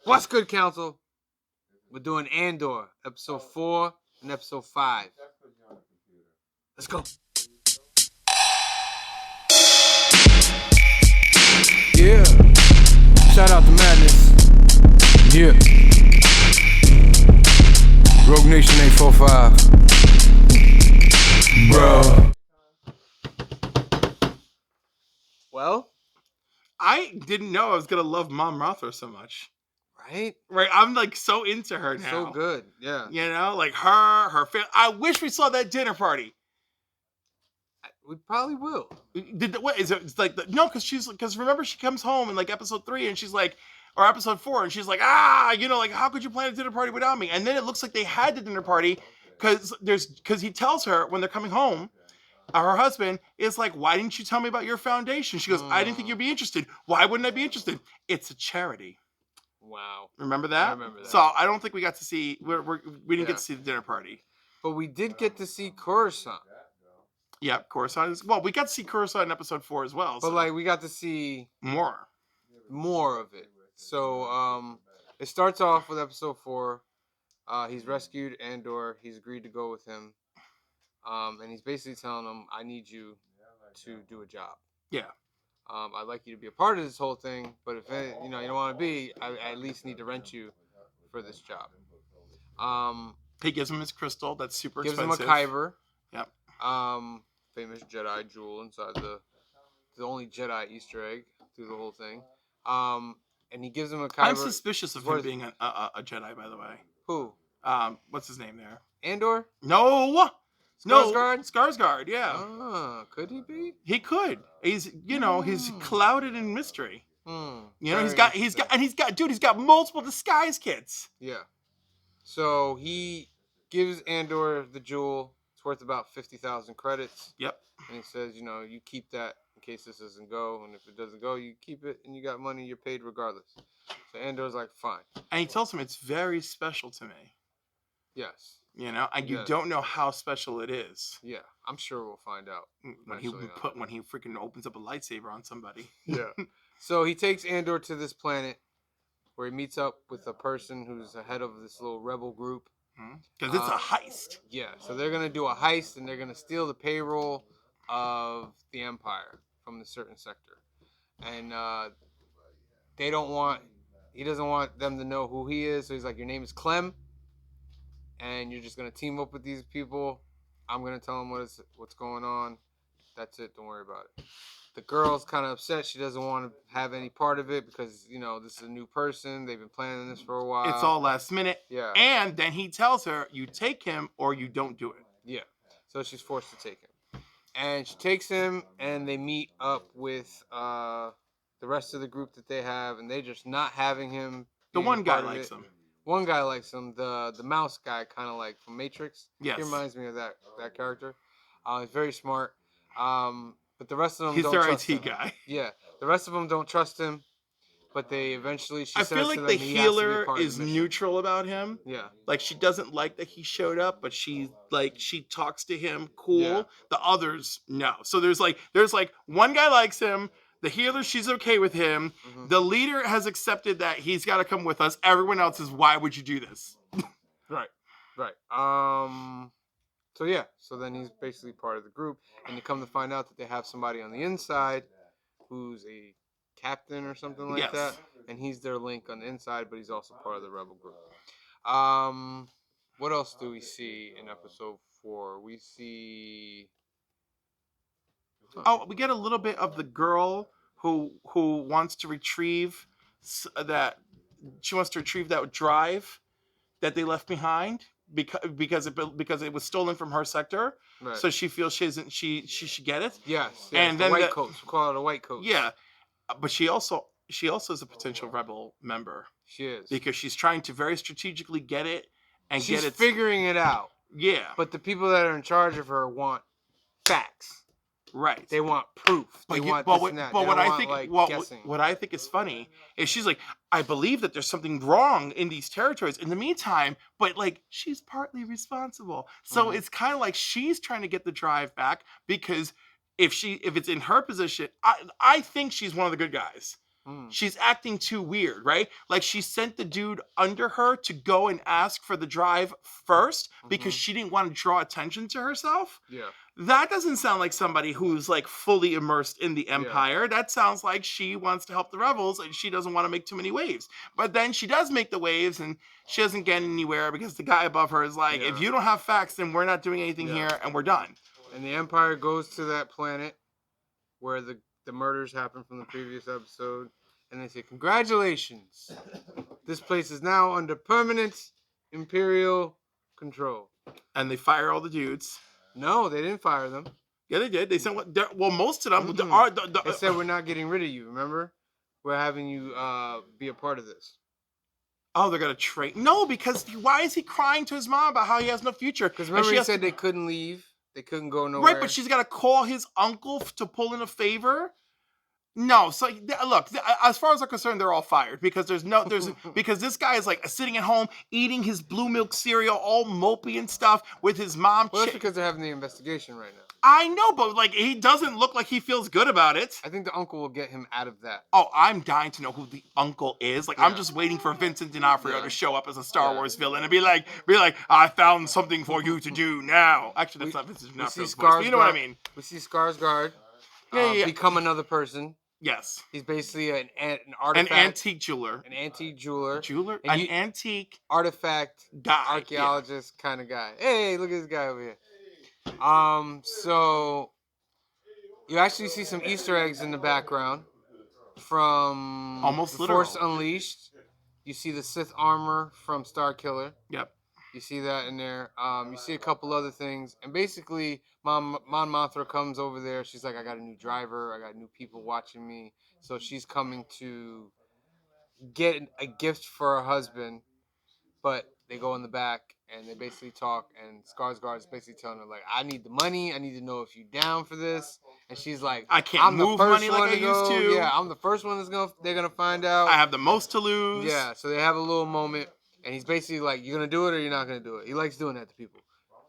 What's good, Council? We're doing Andor, episode 4 and episode 5. Let's go. Yeah. Shout out to Madness. Yeah. Rogue Nation 845. Bro. Well, I didn't know I was gonna love Mom Rothra so much. right? Right, I'm like so into her now. So good, yeah. You know, like her family. I wish we saw that dinner party. We probably will. What is it? It's like because remember she comes home in like episode 3 and she's like, or episode 4 and she's like, like how could you plan a dinner party without me? And then it looks like they had the dinner party because he tells her when they're coming home. Her husband is like, why didn't you tell me about your foundation? She goes, I didn't think you'd be interested. Why wouldn't I be interested? It's a charity. Wow. Remember that? I remember that. So I don't think we got to see, we didn't get to see the dinner party. But we did get to see Coruscant. Yeah, Coruscant. Well, we got to see Coruscant in episode 4 as well. But like we got to see more of it. So it starts off with episode 4. He's rescued Andor. He's agreed to go with him. And he's basically telling him, I need you to do a job. Yeah. I'd like you to be a part of this whole thing, but if you don't want to be, I at least need to rent you for this job. He gives him his crystal. That's super gives expensive. Gives him a kyber. Yep. Famous Jedi jewel inside the only Jedi Easter egg through the whole thing. And he gives him a kyber. I'm suspicious of him being a Jedi, by the way. Who? What's his name there? Andor? No. Skarsgård? Skarsgård, yeah. Could he be? He could. He's he's clouded in mystery. He's got multiple disguise kits. Yeah. So he gives Andor the jewel. It's worth about 50,000 credits. Yep. And he says, you keep that in case this doesn't go, and if it doesn't go, you keep it, and you got money. You're paid regardless. So Andor's like, fine. And he tells him it's very special to me. Yes. And you don't know how special it is. Yeah, I'm sure we'll find out. When he freaking opens up a lightsaber on somebody. Yeah. So he takes Andor to this planet where he meets up with a person who's the head of this little rebel group. Because it's a heist. Yeah, so they're going to do a heist and they're going to steal the payroll of the Empire from a certain sector. And he doesn't want them to know who he is. So he's like, your name is Clem. And you're just going to team up with these people. I'm going to tell them what's going on. That's it. Don't worry about it. The girl's kind of upset. She doesn't want to have any part of it because, this is a new person. They've been planning this for a while. It's all last minute. Yeah. And then he tells her, you take him or you don't do it. Yeah. So she's forced to take him. And she takes him and they meet up with the rest of the group that they have. And they're just not having him. The one guy likes him. One guy likes him, the mouse guy, kind of like from Matrix. Yes. He reminds me of that character. He's very smart. But the rest of them He's don't their trust IT him. guy. Yeah. The rest of them don't trust him. But they eventually, I feel like the healer is neutral about him. Yeah. Like she doesn't like that he showed up, but she talks to him cool. Yeah. The others, no. So there's one guy likes him. The healer, she's okay with him. Mm-hmm. The leader has accepted that he's got to come with us. Everyone else is, why would you do this? Right. So then he's basically part of the group, and you come to find out that they have somebody on the inside who's a captain or something like that, and he's their link on the inside, but he's also part of the rebel group. What else do we see in episode 4? We see... we get a little bit of the girl who wants to retrieve that drive that they left behind because it was stolen from her sector. Right. So she feels she should get it. Yes. And the then white coats. We call it a white coat. Yeah, but she also is a potential rebel member. She is, because she's trying to very strategically get it and she's get it. Figuring it out. Yeah. But the people that are in charge of her want facts. Right. They want proof. They want this and that. But what I think is funny is she's like, I believe that there's something wrong in these territories. In the meantime, but she's partly responsible. So it's kind of like she's trying to get the drive back because if it's in her position, I think she's one of the good guys. She's acting too weird, right? Like she sent the dude under her to go and ask for the drive first because she didn't want to draw attention to herself. Yeah. That doesn't sound like somebody who's like fully immersed in the Empire. That sounds like she wants to help the rebels and she doesn't want to make too many waves. But then she does make the waves and she doesn't get anywhere because the guy above her is like, if you don't have facts, then we're not doing anything here and we're done. And the Empire goes to that planet where the murders happened from the previous episode. And they say, congratulations. This place is now under permanent Imperial control. And they fire all the dudes. No, they didn't fire them. Yeah, they did. They sent most of them. They said, we're not getting rid of you, remember? We're having you be a part of this. Oh, they're going to trade. No, because why is he crying to his mom about how he has no future? Because remember he said they couldn't leave. They couldn't go nowhere. Right, but she's got to call his uncle to pull in a favor. No, so look, as far as I'm concerned, they're all fired because because this guy is like sitting at home eating his blue milk cereal, all mopey and stuff with his mom. Well, that's because they're having the investigation right now. I know, but like he doesn't look like he feels good about it. I think the uncle will get him out of that. Oh, I'm dying to know who the uncle is. Like I'm just waiting for Vincent D'Onofrio to show up as a Star Wars villain and be like, I found something for you to do now. Actually, that's not Vincent D'Onofrio's voice, but you know what I mean. We see Skarsgård become another person. Yes. He's basically an artifact. An antique jeweler. An antique jeweler. An antique artifact guy. Archaeologist kind of guy. Hey, look at this guy over here. So you actually see some Easter eggs in the background from Almost The literal. Force Unleashed. You see the Sith armor from Starkiller. Yep. You see that in there. You see a couple other things. And basically, Mon Mothra comes over there. She's like, I got a new driver. I got new people watching me. So she's coming to get a gift for her husband. But they go in the back and they basically talk. And Skarsgård is basically telling her, like, I need the money. I need to know if you're down for this. And she's like, I can't move money like I used to. Yeah, I'm the first one they're going to find out. I have the most to lose. Yeah, so they have a little moment. And he's basically like, you're going to do it or you're not going to do it. He likes doing that to people.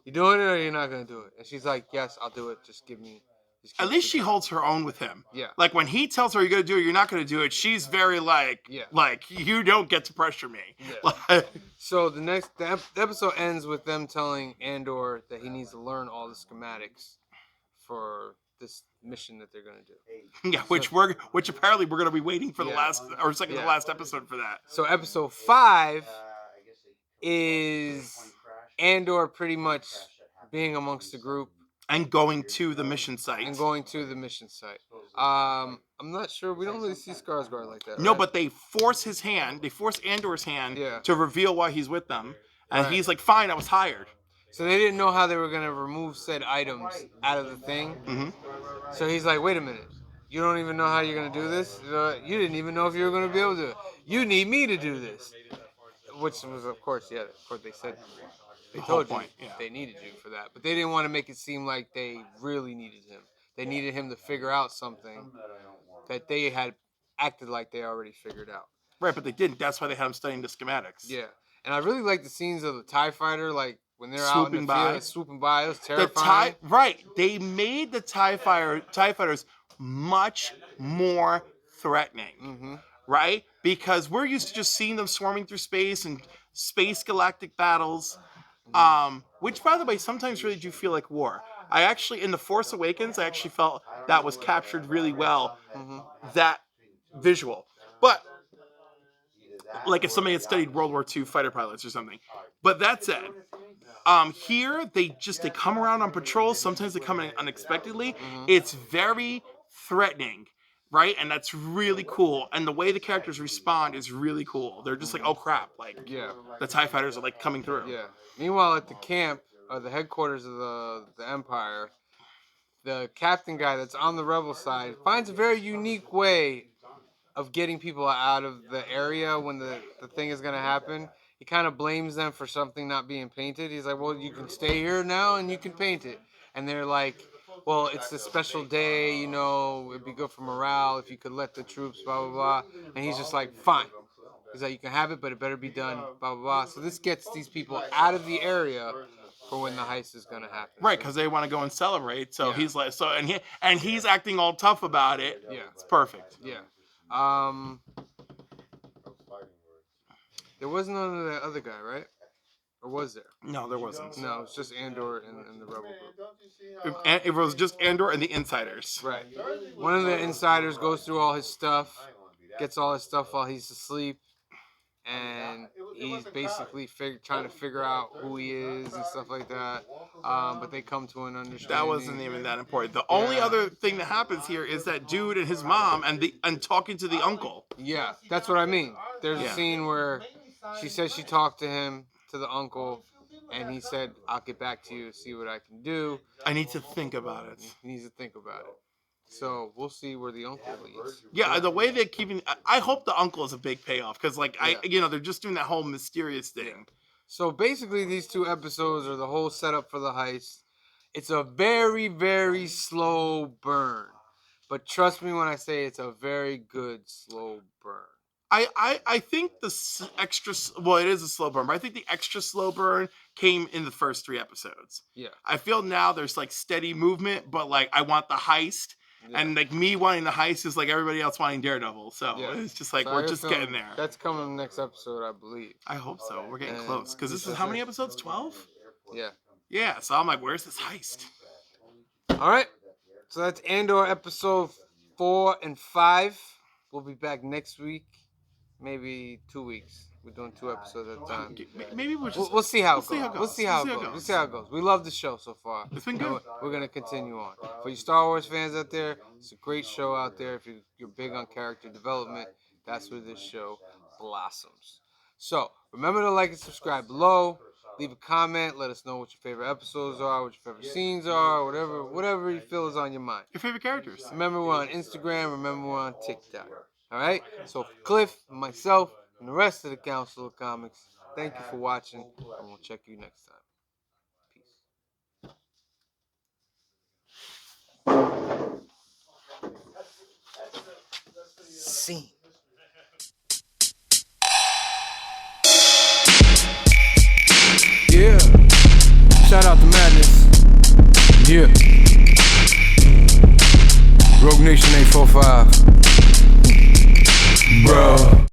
You doing it or you're not going to do it? And she's like, yes, I'll do it. Just give me. At least she holds her own with him. Yeah. Like when he tells her you're going to do it, you're not going to do it. She's very like, you don't get to pressure me. Yeah. So the episode ends with them telling Andor that he needs to learn all the schematics for this mission that they're going to do. Yeah, which apparently we're going to be waiting for the last or second to last episode for that. So episode 5 is Andor pretty much being amongst the group and going to the mission site. I'm not sure. We don't really see Skarsgård like that. No, right? but they force his hand. They force Andor's hand to reveal why he's with them, and he's like, "Fine, I was hired." So they didn't know how they were going to remove said items out of the thing. Mm-hmm. So he's like, wait a minute. You don't even know how you're going to do this? You didn't even know if you were going to be able to do it. You need me to do this. Which was, of course, they said they told you they needed you for that. But they didn't want to make it seem like they really needed him. They needed him to figure out something that they had acted like they already figured out. Right, but they didn't. That's why they had him studying the schematics. Yeah. And I really like the scenes of the TIE fighter, like, when they're swooping out in the by. field, swooping by. It was terrifying. They made the TIE fighters much more threatening, right? Because we're used to just seeing them swarming through space and space galactic battles, which, by the way, sometimes really do feel like war. I actually, in The Force Awakens, I actually felt that was captured really well, that visual. But like if somebody had studied World War II fighter pilots or something. But that said, here they come around on patrol. Sometimes they come in unexpectedly. It's very threatening, right? And that's really cool. And the way the characters respond is really cool. They're just like, oh crap, like the TIE fighters are like coming through. Yeah. Meanwhile, at the camp, or the headquarters of the Empire, the captain guy that's on the rebel side finds a very unique way of getting people out of the area when the thing is going to happen. He kind of blames them for something not being painted. He's like, well, you can stay here now and you can paint it. And they're like, well, it's a special day, you know, it'd be good for morale if you could let the troops, blah, blah, blah. And he's just like, fine. He's like, you can have it, but it better be done, blah, blah, blah. So this gets these people out of the area for when the heist is going to happen. Right, because they want to go and celebrate. So he's like, and he's acting all tough about it. Yeah. It's perfect. Yeah. There wasn't none of that other guy, right? Or was there? No, there wasn't. No, it's just Andor and the Rebel group. It was just Andor and the Insiders. Right. One of the insiders goes through all his stuff, gets all his stuff while he's asleep, and he's basically trying to figure out who he is and stuff like that. But they come to an understanding. That wasn't even that important. The only other thing that happens here is that dude and his mom and talking to the uncle. Yeah, that's what I mean. There's a scene where she says she talked to him, to the uncle, and he said, "I'll get back to you, see what I can do." I need to think about it. He needs to think about it. So we'll see where the uncle leads. Yeah, the way they're keeping. I hope the uncle is a big payoff because, they're just doing that whole mysterious thing. So basically, these 2 episodes are the whole setup for the heist. It's a very, very slow burn, but trust me when I say it's a very good slow burn. I think the extra, well, it is a slow burn, but I think the extra slow burn came in the first 3 episodes. Yeah. I feel now there's like steady movement, but like I want the heist, and like me wanting the heist is like everybody else wanting Daredevil. So it's just like we're just getting there. That's coming next episode, I believe. I hope so. We're getting close because this is how many episodes? 12. Yeah. Yeah. So I'm like, where's this heist? All right. So that's Andor episode 4 and 5. We'll be back next week. Maybe 2 weeks. We're doing 2 episodes at a time. Maybe we'll see how it goes. We'll see how it goes. We love the show so far. It's been good. We're gonna continue on. For you Star Wars fans out there, it's a great show out there. If you're big on character development, that's where this show blossoms. So remember to like and subscribe below. Leave a comment. Let us know what your favorite episodes are, what your favorite scenes are, whatever you feel is on your mind. Your favorite characters. Remember we're on Instagram. Remember we're on TikTok. All right, so for Cliff, myself, and the rest of the Council of Comics, thank you for watching, and we'll check you next time. Peace. Scene. Yeah. Shout out to Madness. Yeah. Rogue Nation 845. Bro.